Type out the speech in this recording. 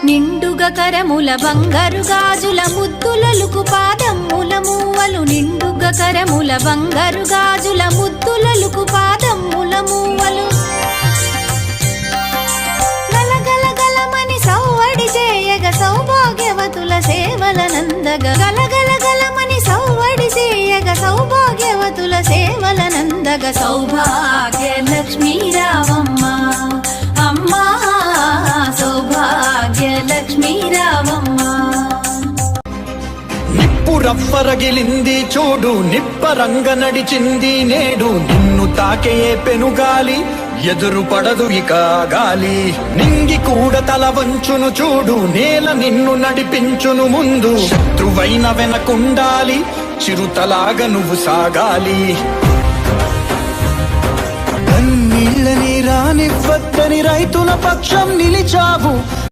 నిండుగా కరముల బంగారు గాజుల ముద్దులలుకు పాదమ్ముల మూవలు నిండుగా కరముల బంగారు గాజుల ముద్దులలుకు పాదమ్ముల మూవలు గలగల గలమని సౌవడి చేయగ సౌభాగ్యవతుల సేవల నందగ గలగల గలమని సౌవడి చేయగ సౌభాగ్యవతుల సేవల నందగ సౌభాగ్య లక్ష్మీ రావమ్మ అమ్మా సౌభాగ్య లక్ష్మీ రావమ్మ. నిప్పు రవ్వరగిలింది చూడు నిప్పరంగ నడిచింది నేడు నిన్ను తాకే పెనుగాలి ఎదురు పడదు ఇక గాలి నింగి కూడా తల వంచును చూడు నేల నిన్ను నడిపించును ముందు శత్రువైన వెనకుండాలి చిరుతలాగా నువ్వు సాగాలి కన్నీళ్ళని రానివ్వద్దని రైతుల పక్షం నిలిచావు